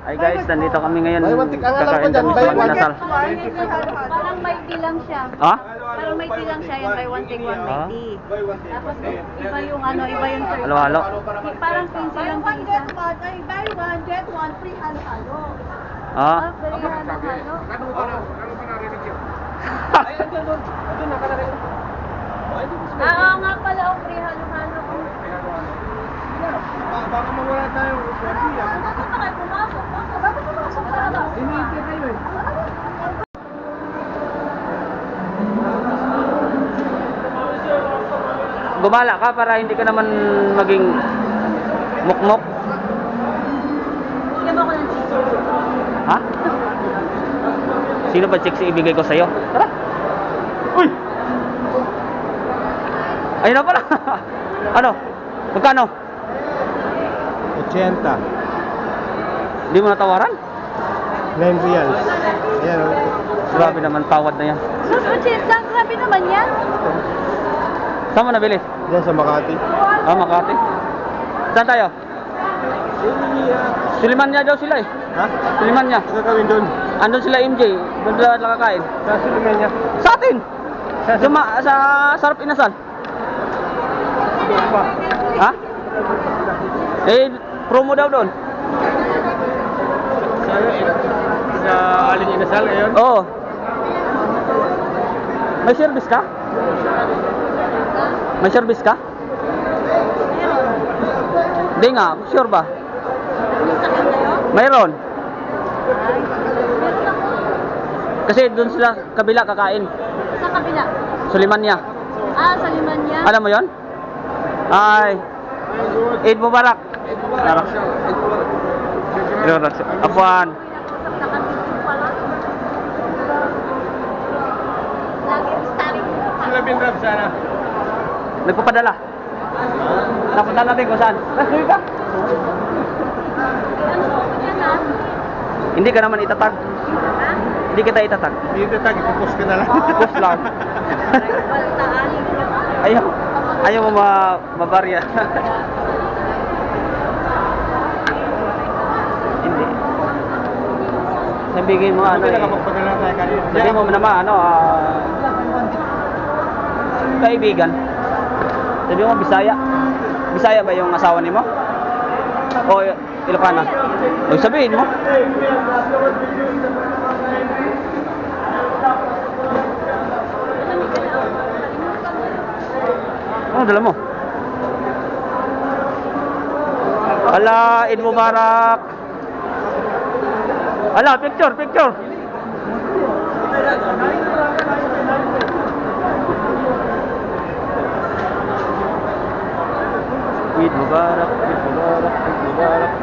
Ay guys, nandito kami ngayon. Kakain kami sa Inasal. Parang may lang siya. Ha? Parang may lang siya yung buy one take one may tea. Tapos iba yung ano, iba yung third. Halo-halo. Parang 15 lang din isa. Ay, buy one get one free halo-halo. Ah. Free halo-halo. Oo nga pala, free halo-halo. Baka mawala tayo. Bakit pa kayo pumasok? Bakit pumasok talaga? Hinihintay kayo eh. Gumala ka para hindi ka naman maging mukmok. Bigyan mo ako ng cheese. Ha? Sino ba chicks ibigay ko sa'yo? Tara! Uy! Ayun na pala! Ano? Magkano? 80. Hindi mo natawaran? 9 reals. Ayan o. Grabe naman, tawad na yan. Sus, cheese lang. Grabe naman yan. Saan mo nabili? Diyan sa Makati. Ah, Makati. Saan tayo? Sulimanya daw sila eh. Ha? Sulimanya. Ano gawin doon? Andun sila MJ. Doon sila kakain. Sa Suliman niya. Sa atin! Sa Sarap Inasal. Pa. Ha? Eh, promo daw doon. Sa Aling Inasal ngayon? Oo. May service ka? May service ka? Hindi nga, sure ba? Mayroon. Kasi doon sila kabila kakain. Sa kabila. Sulimanya. Ah, sa liman niya. Alam mo yon? Ay. Eid Mubarak. Mubarak. Apuan. Sa kantin pala. Lagi yung starring. Sila Binrab sana. Nagpapadala. Napunta natin kung saan. Nasuy ka? Yan ah. Hindi ka naman itatag. Ha? Hindi kita itatag. Dito tag, ipupus ka na lang. Post lang. Ayaw. Ayaw mo mabarya. Hindi. Sabihin mo ano Buti eh. nakapagpadala tayo kanina. Sabihin mo naman ano kaibigan. Sabihin mo Bisaya. Bisaya ba yung asawa ni mo? O Ilocana? O sabihin mo. Ano dala mo? Ala, Eid Mubarak. Ala, picture, picture. Eid Mubarak, Eid Mubarak, Eid Mubarak.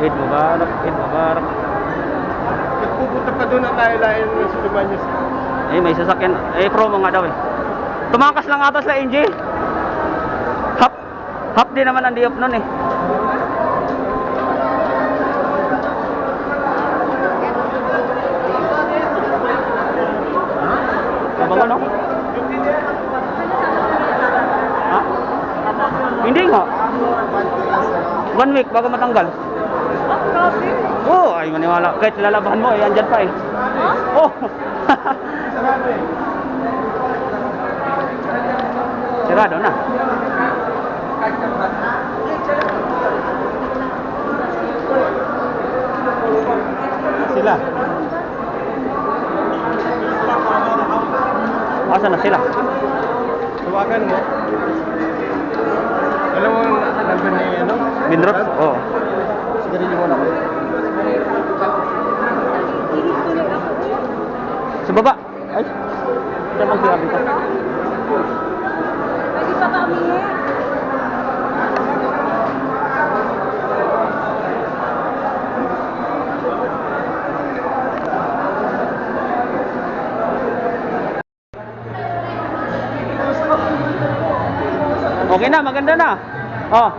Eid Mubarak, Eid Mubarak. Pupunta pa doon at tayo lain ng Suliman niya. Eh, may sasakyan. Eh, promo nga daw eh. Tumakas lang ata sila, NJ. Hap din naman ang diop nun eh. Abang ano? Ha? Hindi nga. 1 week bago matanggal. Oh, ay maniwala. Kahit lalabahan mo eh, andyan pa eh. Oh! Sirado na. Sila. Asan na sila? Tawagan mo. Alam mo ang number ni ano? Binrot? Oo. Sigarilyo mo na ko. Sa baba. Ay. Diyan lang sila dito. Pwede pa ba umihi? Okay na, maganda na. Oh.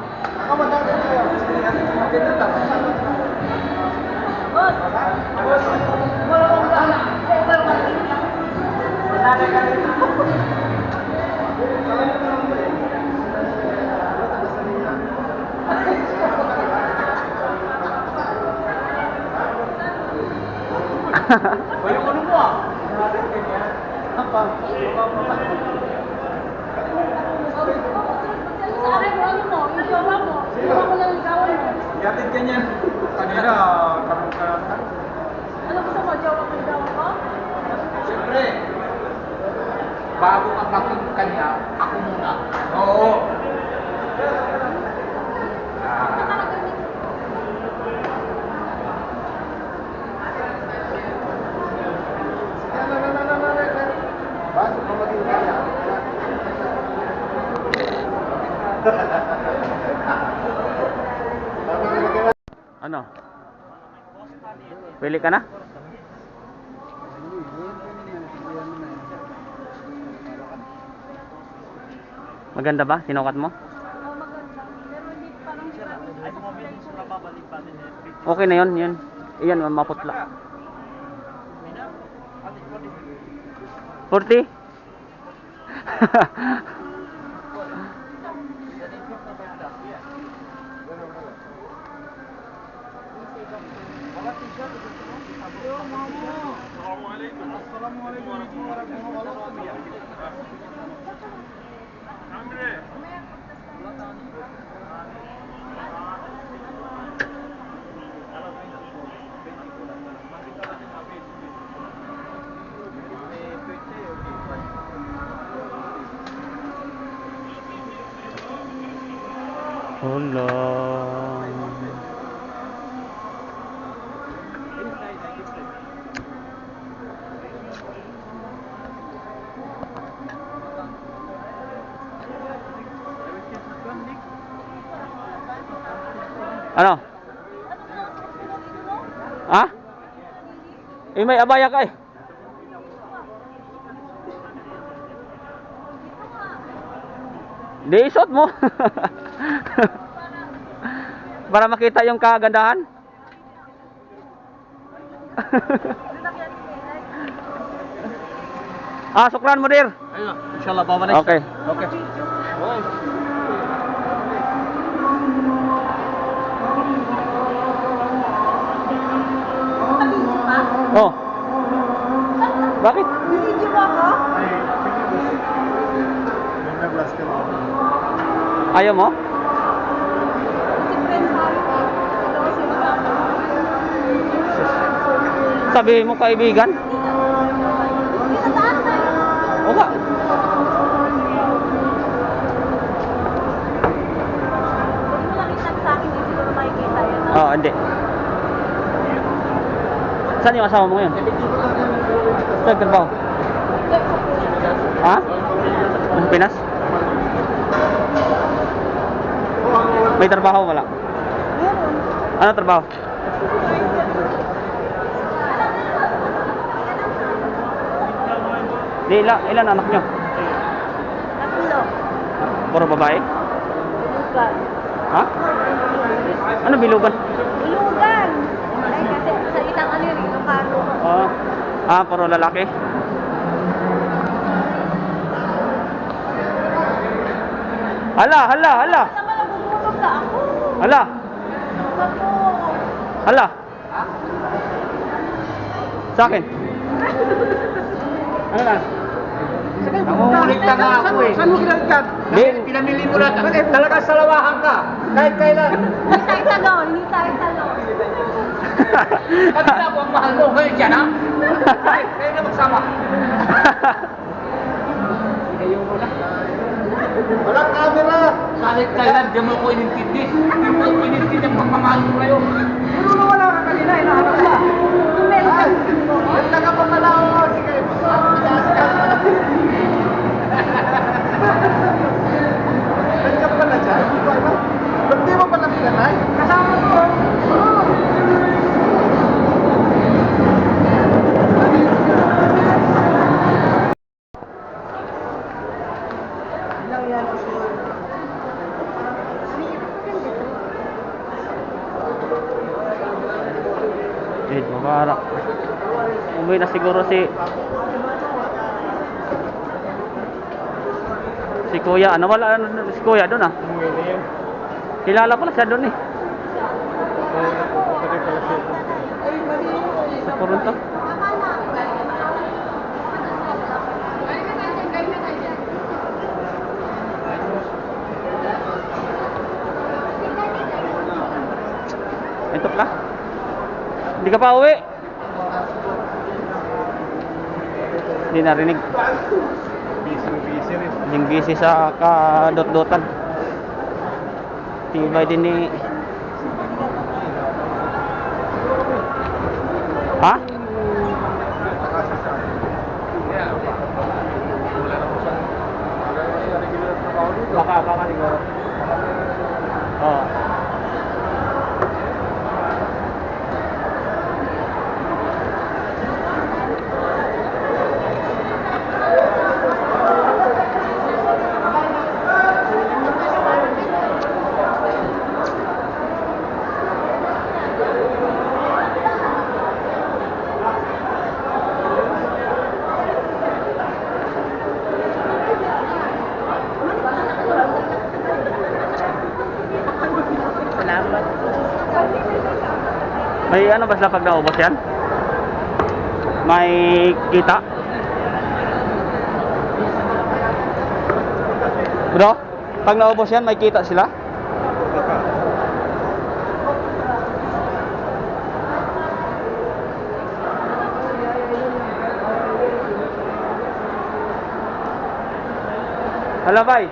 Yung ano mo ah? Sa akin, ano mo? Yung jowa mo? Jowa mo lang ligawan mo? Yatid ka niyan. Kanina, karong ka. Ano gusto mo? Jowa mo ligawan ko? Siyempre, bago ka bakit kanya, ako muna. Oo. Bago ka maging kanya. Ano? Pili ka na? Maganda ba? Sinukat mo? Oo, maganda. Pero hindi parang Okay na yun, yun. Iyan, maputla. 40? Hala. Ano? Ha? Eh, may abaya ka eh. Di isot mo. Para makita yung kagandahan. Sukran mo dir. Ayun, inshallah, babalik. Okay. Okay. Okay. Oh. Bakit? Video mo ako? Ayaw mo? Si Prince Harry. Ito kasi magkano. Sabihin mo kaibigan? Hindi na taas na eh. O nga. Huwag mo lang isang sa akin, hindi siguro makikita yun. Oh, hindi. Saan yung asawa mo ngayon? Sa trabaho. Ha? Sa Pinas? May trabaho wala? Meron. Ano trabaho? Di ilan anak nyo? Tatlo. Puro babae? Bilugan. Ha? Ano bilugan? Bilugan! Ay, kasi sa ilang ano yun, Ilocano. Puro lalaki? Hala. Naman nabubulog na ako. Hala. Ako. Hala. Sa akin. Ano na? Nangungulit ka nga ako eh. Saan mo ginagkat? Di. Pinamili mo na. Talaga salawahan ka. Kahit kailan. Hindi tayo talon, hindi tayo talon. Kanina ako ang mahal mo. Ngayon dyan ha? Ay, kayo na magsama. Walang camera. Kahit kailan, di mo ko inintindi. Di mo ko inintindi ang pagmamahal mo ngayon. Pero na wala ka kanina, inahanap ka. Meron Ay, ka. ang tagapagala ako. Sige. Nandiyan pala dyan? Hindi ko alam. Ba't di mo pala pinatay? Kasama ko. Eid Mubarak. Umuwi na siguro si Kuya. Wala si Kuya doon ah. Kilala pala siya doon eh. Sa Toronto. Ito ka? Hindi ka pa uwi? Hindi narinig. Busy rin. Yung busy sa kadot-dotan. Tibay din ni... Ha? Yeah. Wala na po siya. Regular na trabaho dito. Baka siguro. Oo. Salamat. May ano ba sila pag naubos yan? May kita? Bro, pag naubos yan, may kita sila? Hala, bye.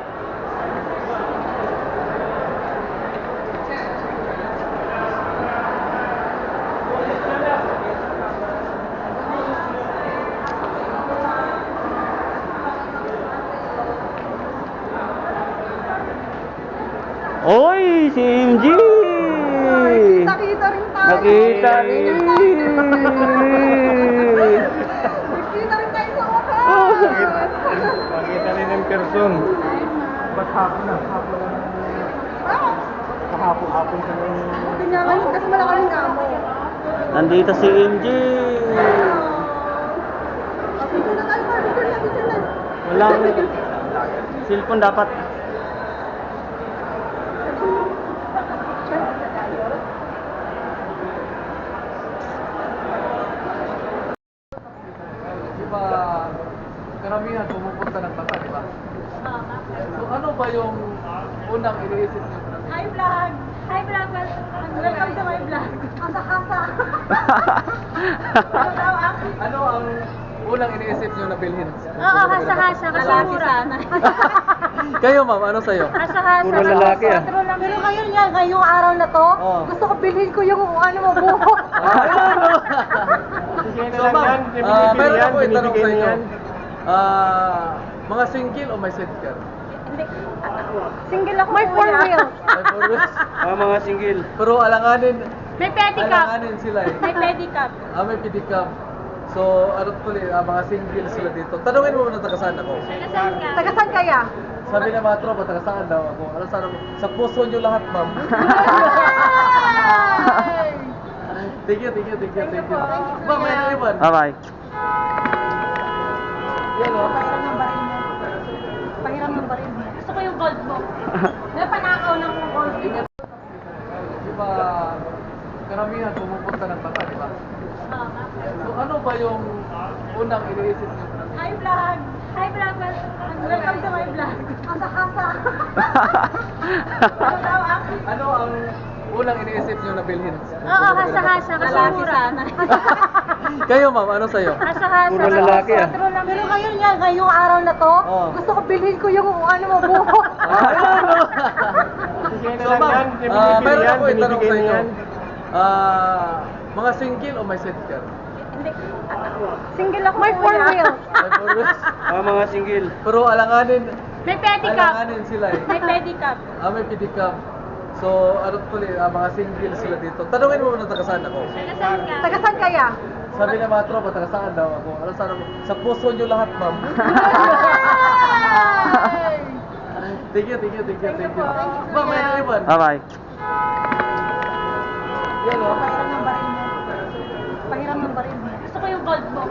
Oy, si MG! Nakita rin tayo. Nakita rin! Nakita rin tayo sa wakas. Makita rin in person. Ba't hapon na? Hapon na. Kahapon ka na. Buti nga ngayon kasi malakaling ka mo. Nandito si MG! Dito na tayo, dito na. Walang cellphone dapat. Di ba, karamihan pumupunta ng bata, di ba? So ano ba yung unang iniisip niyo? Hi vlog! Hi vlog! Welcome to my vlog. Asa-asa. Ano ang unang iniisip niyo na bilhin? Oo, hasa-hasa. Kasi mura. Kayo ma'am, ano sa'yo? Hasa-hasa. Puro lalaki, ah. Pero ngayon nga, ngayong araw na to, Oo. gusto ko bilhin ko yung ano mo, buhok. So ma'am, meron ako itanong sa inyo. Mga single o may sidecar? Hindi. Single ako. May 4 wheels. May four wheels? Mga single. Pero alanganin, May pedicab. alanganin sila eh. May pedicab. May pedicab. So, ano tuloy, mga single sila dito. Tanungin mo muna taga saan ako. Taga saan kaya? Sabi ng mga tropa, taga saan daw ako. Ano saan ako? Sa puso nyo lahat, ma'am. Thank you. Ma'am, may naiwan. Bye-bye. Yan o. Pahiram ng baril mo. Pahiram ng baril mo. Gusto ko yung gold mo. May panakaw ng gold. Di ba, karamihan pumupunta ng bata, di ba? So, ano ba yung unang iniisip niyo? Hi vlog! Hi vlog! Welcome to my vlog. Asa-asa. Ano ang unang iniisip niyo na bilhin? Oo, hasa-hasa. Kasi mura. Kayo ma'am, ano sa'yo? Hasa-hasa. Puro lalaki, ah. Pero ngayon nga, ngayong araw na to, Oo. gusto ko bilhin ko yung ano mo, buhok. So ma'am, meron ako itanong sa inyo. Mga single o may sidecar? Hindi. Single ako. May 4 wheels. May four wheels? Mga single. Pero alanganin, May pedicab. alanganin sila eh. May pedicab. May pedicab. So, ano tuloy, mga single sila dito. Tanungin mo muna taga saan ako. Taga saan ka? Taga saan kaya? Sabi ng mga tropa, taga saan daw ako. Ano saan ako? Sa puso nyo lahat, ma'am. Thank you. Ma'am, may naiwan. Bye-bye. Yan o. Pahiram ng baril mo. Pahiram ng baril mo. Gusto ko yung gold mo.